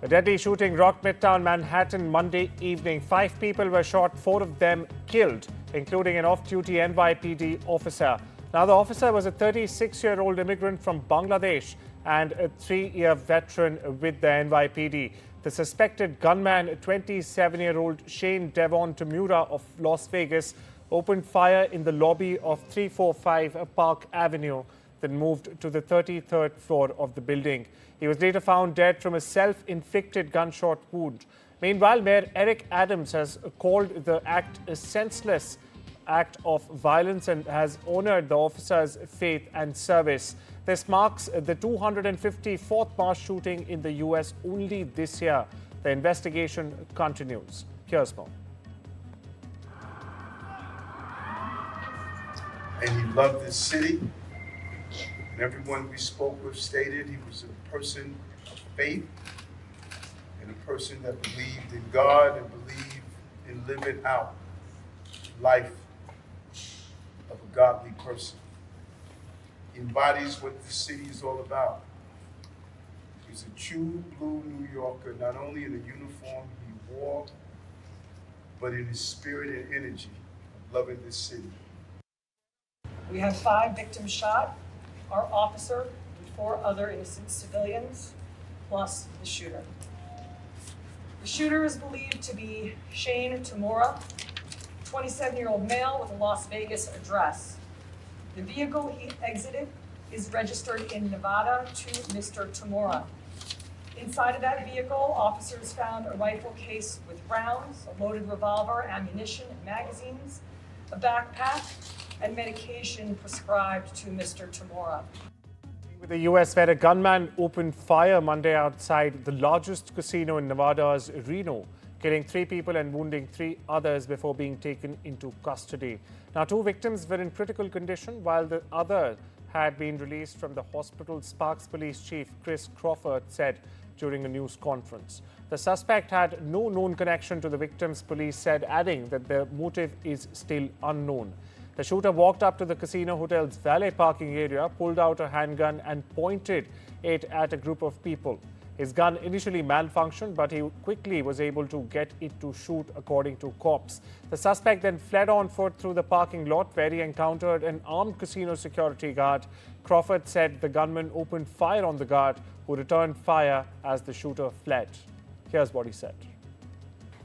A deadly shooting rocked Midtown Manhattan Monday evening. 5 people were shot, 4 of them killed, including an off-duty NYPD officer. Now, the officer was a 36-year-old immigrant from Bangladesh and a 3-year veteran with the NYPD. The suspected gunman, 27-year-old Shane Devon Tamura of Las Vegas, opened fire in the lobby of 345 Park Avenue, then moved to the 33rd floor of the building. He was later found dead from a self-inflicted gunshot wound. Meanwhile, Mayor Eric Adams has called the act a senseless act of violence and has honored the officer's faith and service. This marks the 254th mass shooting in the U.S. only this year. The investigation continues. Here's more. And he loved this city. And everyone we spoke with stated he was a person of faith and a person that believed in God and believed in living out life of a godly person. He embodies what the city is all about. He's a true blue New Yorker, not only in the uniform he wore, but in his spirit and energy of loving this city. We have 5 victims shot, our officer and 4 other innocent civilians, plus the shooter. The shooter is believed to be Shane Tamura, 27-year-old male with a Las Vegas address. The vehicle he exited is registered in Nevada to Mr. Tamura. Inside of that vehicle, officers found a rifle case with rounds, a loaded revolver, ammunition, and magazines, a backpack, and medication prescribed to Mr. Tamura. With the U.S., where a gunman opened fire Monday outside the largest casino in Nevada's Reno, killing 3 people and wounding 3 others before being taken into custody. Now, 2 victims were in critical condition, while the other had been released from the hospital, Sparks Police Chief Chris Crawford said during a news conference. The suspect had no known connection to the victims, police said, adding that the motive is still unknown. The shooter walked up to the casino hotel's valet parking area, pulled out a handgun and pointed it at a group of people. His gun initially malfunctioned, but he quickly was able to get it to shoot, according to cops. The suspect then fled on foot through the parking lot, where he encountered an armed casino security guard. Crawford said the gunman opened fire on the guard, who returned fire as the shooter fled. Here's what he said.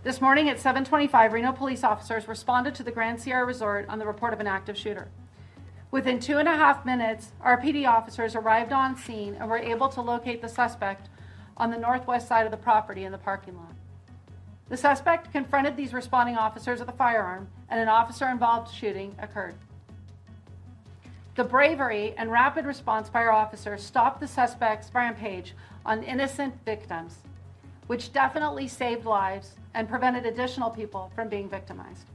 This morning at 7:25, Reno police officers responded to the Grand Sierra Resort on the report of an active shooter. Within 2.5 minutes, our PD officers arrived on scene and were able to locate the suspect on the northwest side of the property in the parking lot. The suspect confronted these responding officers with a firearm, and an officer-involved shooting occurred. The bravery and rapid response by our officers stopped the suspect's rampage on innocent victims, which definitely saved lives and prevented additional people from being victimized.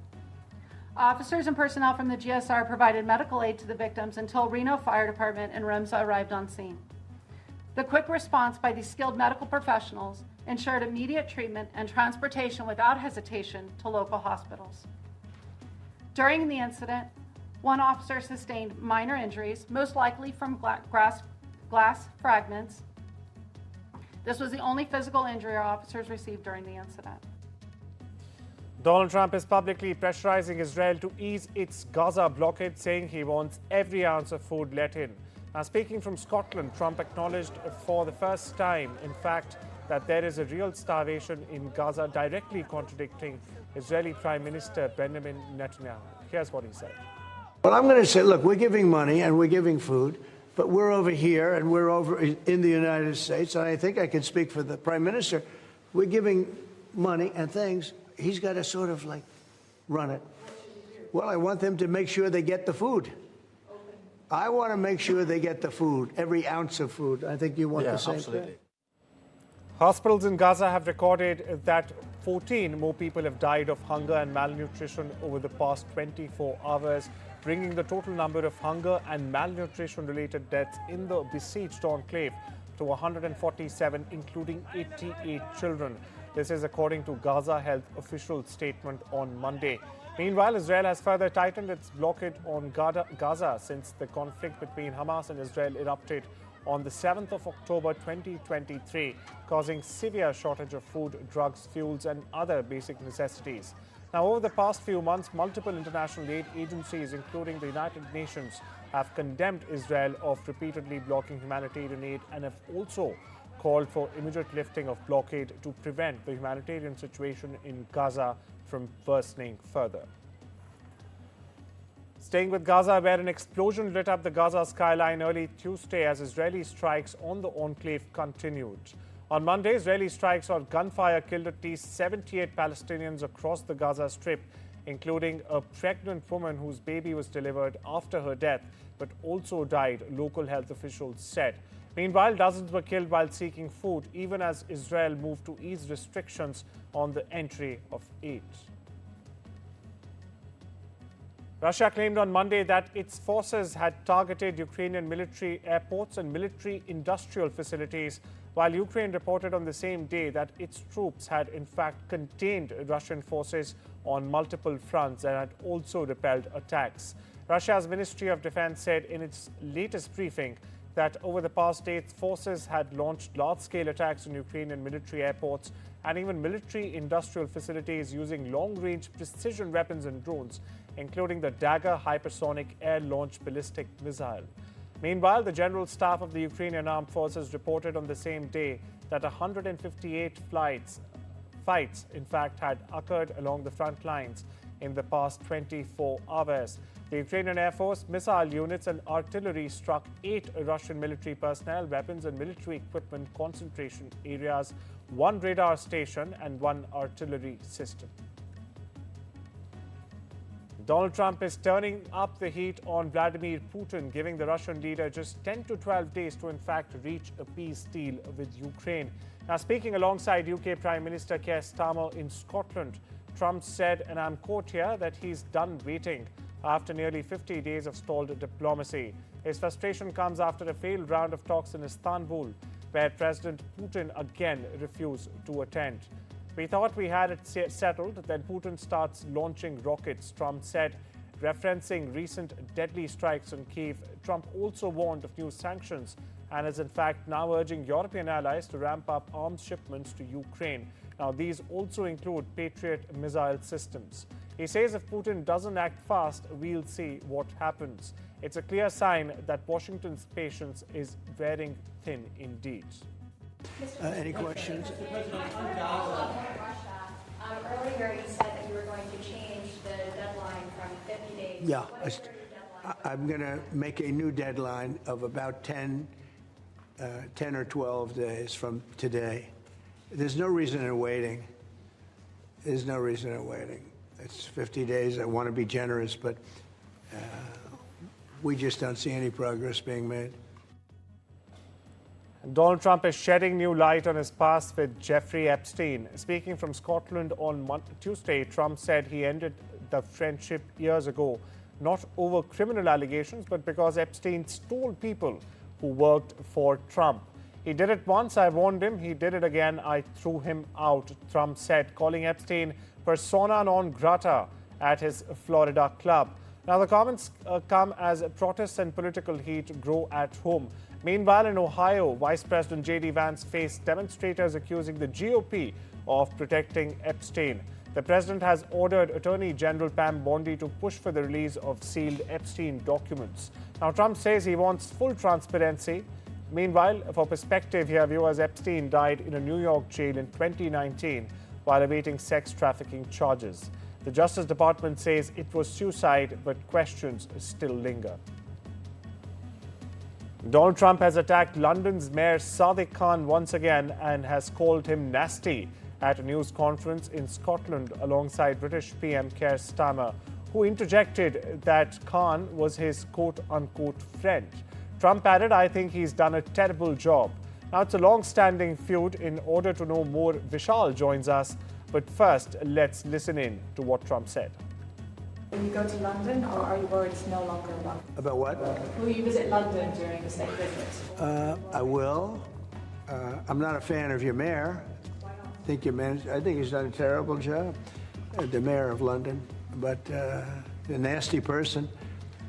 Officers and personnel from the GSR provided medical aid to the victims until Reno Fire Department and REMSA arrived on scene. The quick response by these skilled medical professionals ensured immediate treatment and transportation without hesitation to local hospitals. During the incident, 1 officer sustained minor injuries, most likely from glass fragments. This was the only physical injury our officers received during the incident. Donald Trump is publicly pressurizing Israel to ease its Gaza blockade, saying he wants every ounce of food let in. Now, speaking from Scotland, Trump acknowledged for the first time, in fact, that there is a real starvation in Gaza, directly contradicting Israeli Prime Minister Benjamin Netanyahu. Here's what he said. Well, I'm going to say, look, we're giving money and we're giving food, but we're over here and we're over in the United States, and I think I can speak for the Prime Minister. We're giving money and things. He's got to sort of like run it. Well, I want them to make sure they get the food. I want to make sure they get the food, every ounce of food. I think you want the same thing. Hospitals in Gaza have recorded that 14 more people have died of hunger and malnutrition over the past 24 hours, bringing the total number of hunger and malnutrition-related deaths in the besieged enclave to 147, including 88 children. This is according to Gaza Health official statement on Monday. Meanwhile, Israel has further tightened its blockade on Gaza since the conflict between Hamas and Israel erupted on the 7th of October 2023, causing severe shortage of food, drugs, fuels and other basic necessities. Now, over the past few months, multiple international aid agencies, including the United Nations, have condemned Israel of repeatedly blocking humanitarian aid and have also called for immediate lifting of blockade to prevent the humanitarian situation in Gaza from worsening further. Staying with Gaza, where an explosion lit up the Gaza skyline early Tuesday as Israeli strikes on the enclave continued. On Monday, Israeli strikes or gunfire killed at least 78 Palestinians across the Gaza Strip, including a pregnant woman whose baby was delivered after her death, but also died, local health officials said. Meanwhile, dozens were killed while seeking food, even as Israel moved to ease restrictions on the entry of aid. Russia claimed on Monday that its forces had targeted Ukrainian military airports and military industrial facilities, while Ukraine reported on the same day that its troops had in fact contained Russian forces on multiple fronts and had also repelled attacks. Russia's Ministry of Defense said in its latest briefing that over the past day, its forces had launched large-scale attacks on Ukrainian military airports and even military industrial facilities using long-range precision weapons and drones, including the Dagger hypersonic air-launched ballistic missile. Meanwhile, the General Staff of the Ukrainian Armed Forces reported on the same day that 158 fights, in fact, had occurred along the front lines in the past 24 hours. The Ukrainian Air Force, missile units and artillery struck 8 Russian military personnel, weapons and military equipment concentration areas, 1 radar station and 1 artillery system. Donald Trump is turning up the heat on Vladimir Putin, giving the Russian leader just 10 to 12 days to in fact reach a peace deal with Ukraine. Now, speaking alongside UK Prime Minister Keir Starmer in Scotland, Trump said, and I'm quote here, that he's done waiting after nearly 50 days of stalled diplomacy. His frustration comes after a failed round of talks in Istanbul, where President Putin again refused to attend. We thought we had it settled, then Putin starts launching rockets, Trump said, referencing recent deadly strikes on Kyiv. Trump also warned of new sanctions and is in fact now urging European allies to ramp up arms shipments to Ukraine. Now, these also include Patriot missile systems. He says if Putin doesn't act fast, we'll see what happens. It's a clear sign that Washington's patience is wearing thin indeed. Any questions? Earlier you said that you were going to change the deadline from 50 days. Yeah, I'm going to make a new deadline of about 10 or 12 days from today. There's no reason in waiting. There's no reason in waiting. It's 50 days. I want to be generous, but we just don't see any progress being made. Donald Trump is shedding new light on his past with Jeffrey Epstein. Speaking from Scotland on Tuesday, Trump said he ended the friendship years ago, not over criminal allegations, but because Epstein stole people who worked for Trump. He did it once, I warned him. He did it again, I threw him out, Trump said, calling Epstein persona non grata at his Florida club. Now, the comments come as protests and political heat grow at home. Meanwhile, in Ohio, Vice President J.D. Vance faced demonstrators accusing the GOP of protecting Epstein. The president has ordered Attorney General Pam Bondi to push for the release of sealed Epstein documents. Now, Trump says he wants full transparency. Meanwhile, for perspective here, viewers, Epstein died in a New York jail in 2019 while awaiting sex trafficking charges. The Justice Department says it was suicide, but questions still linger. Donald Trump has attacked London's Mayor Sadiq Khan once again and has called him nasty at a news conference in Scotland alongside British PM Keir Starmer, who interjected that Khan was his quote-unquote friend. Trump added, I think he's done a terrible job. Now, it's a long-standing feud. In order to know more, Vishal joins us. But first, let's listen in to what Trump said. Will you go to London, or are you worried it's no longer about? About what? Will you visit London during the state visit? I will. I'm not a fan of your mayor. Why not? I think he's done a terrible job, the mayor of London, but a nasty person.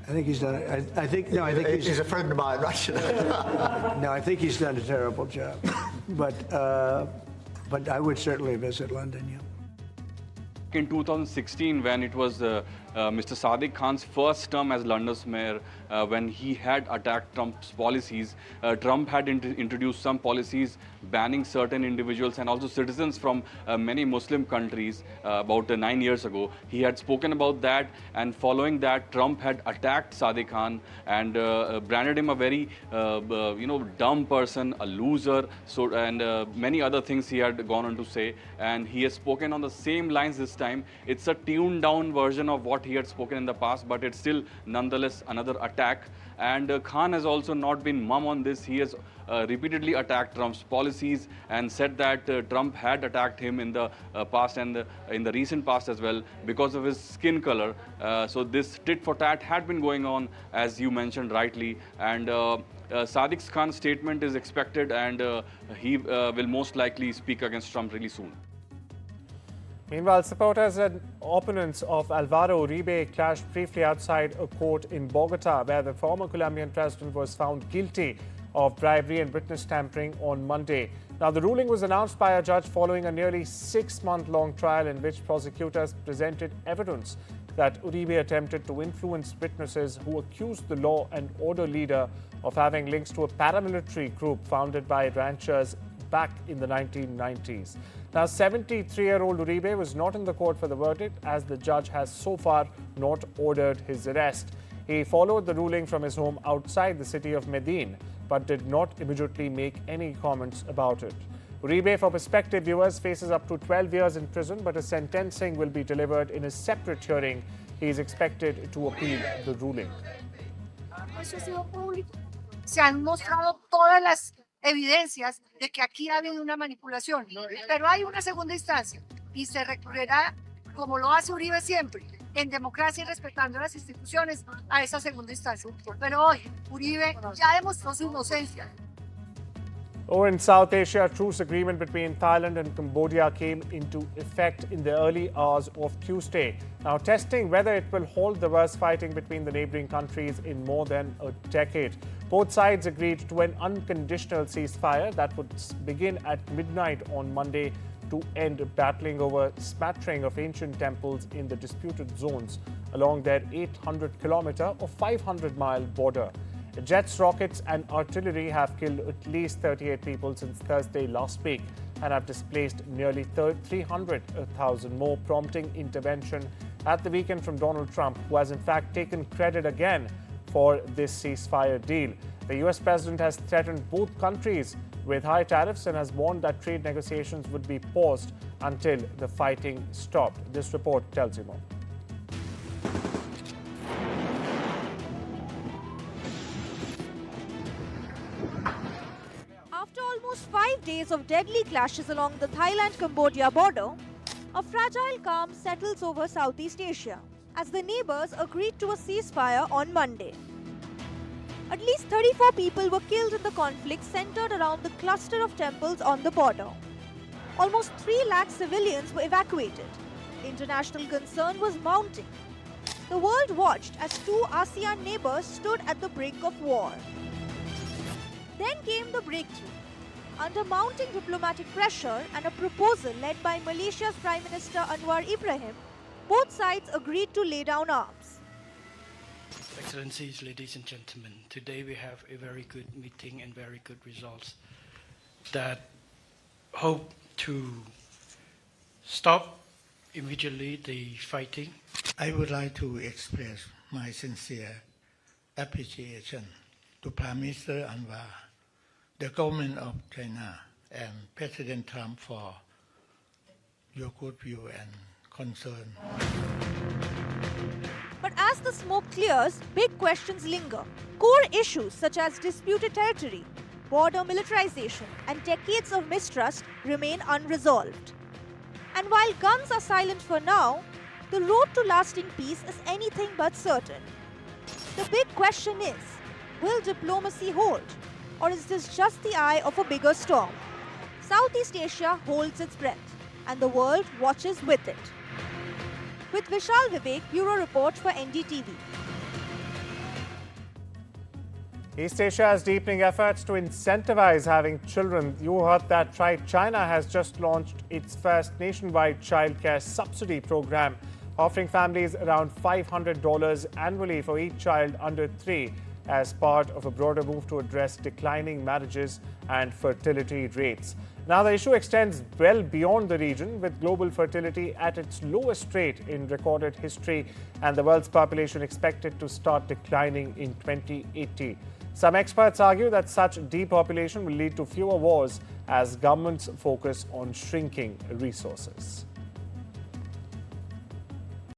I think he's done it. I think He's a friend of mine, right? no, I think he's done a terrible job. But I would certainly visit London, yeah. In 2016, when it was Mr. Sadiq Khan's first term as London's mayor, when he had attacked Trump's policies, Trump had introduced some policies banning certain individuals and also citizens from many Muslim countries about 9 years ago. He had spoken about that, and following that, Trump had attacked Sadiq Khan and branded him a very dumb person, a loser, and many other things he had gone on to say. And he has spoken on the same lines this time. It's a tuned down version of what he had spoken in the past, but it's still nonetheless another attack. And Khan has also not been mum on this. He has repeatedly attacked Trump's policies and said that Trump had attacked him in the past and in the recent past as well because of his skin color. So this tit for tat had been going on, as you mentioned rightly. And Sadiq Khan's statement is expected, and he will most likely speak against Trump really soon. Meanwhile, supporters and opponents of Alvaro Uribe clashed briefly outside a court in Bogota, where the former Colombian president was found guilty of bribery and witness tampering on Monday. Now, the ruling was announced by a judge following a nearly 6-month-long trial in which prosecutors presented evidence that Uribe attempted to influence witnesses who accused the law and order leader of having links to a paramilitary group founded by ranchers back in the 1990s. Now, 73-year-old Uribe was not in the court for the verdict, as the judge has so far not ordered his arrest. He followed the ruling from his home outside the city of Medellin, but did not immediately make any comments about it. Uribe, for prospective viewers, faces up to 12 years in prison, but his sentencing will be delivered in a separate hearing. He is expected to appeal the ruling. Se han mostrado todas las evidencias de que aquí ha habido una manipulación, pero hay una segunda instancia y se recurrirá, como lo hace Uribe siempre, en democracia y respetando las instituciones, a esa segunda instancia. Pero hoy Uribe ya demostró su inocencia. Over in South Asia, a truce agreement between Thailand and Cambodia came into effect in the early hours of Tuesday, now testing whether it will halt the worst fighting between the neighboring countries in more than a decade. Both sides agreed to an unconditional ceasefire that would begin at midnight on Monday to end battling over a smattering of ancient temples in the disputed zones along their 800-kilometer or 500-mile border. Jets, rockets and artillery have killed at least 38 people since Thursday last week and have displaced nearly 300,000 more, prompting intervention at the weekend from Donald Trump, who has in fact taken credit again for this ceasefire deal. The US president has threatened both countries with high tariffs and has warned that trade negotiations would be paused until the fighting stopped. This report tells you more. After almost 5 days of deadly clashes along the Thailand-Cambodia border, a fragile calm settles over Southeast Asia as the neighbors agreed to a ceasefire on Monday. At least 34 people were killed in the conflict centered around the cluster of temples on the border. Almost 3 lakh civilians were evacuated. International concern was mounting. The world watched as 2 ASEAN neighbors stood at the brink of war. Then came the breakthrough. Under mounting diplomatic pressure and a proposal led by Malaysia's Prime Minister Anwar Ibrahim, both sides agreed to lay down arms. Excellencies, ladies and gentlemen, today we have a very good meeting and very good results that hope to stop immediately the fighting. I would like to express my sincere appreciation to Prime Minister Anwar, the government of China and President Trump for your good view and concern. But as the smoke clears, big questions linger. Core issues such as disputed territory, border militarization, and decades of mistrust remain unresolved. And while guns are silent for now, the road to lasting peace is anything but certain. The big question is, will diplomacy hold? Or is this just the eye of a bigger storm? Southeast Asia holds its breath, and the world watches with it. With Vishal Vivek, Bureau Report for NDTV. East Asia has deepening efforts to incentivize having children. You heard that right. China has just launched its first nationwide childcare subsidy program, offering families around $500 annually for each child under 3 as part of a broader move to address declining marriages and fertility rates. Now, the issue extends well beyond the region, with global fertility at its lowest rate in recorded history and the world's population expected to start declining in 2080. Some experts argue that such depopulation will lead to fewer wars as governments focus on shrinking resources.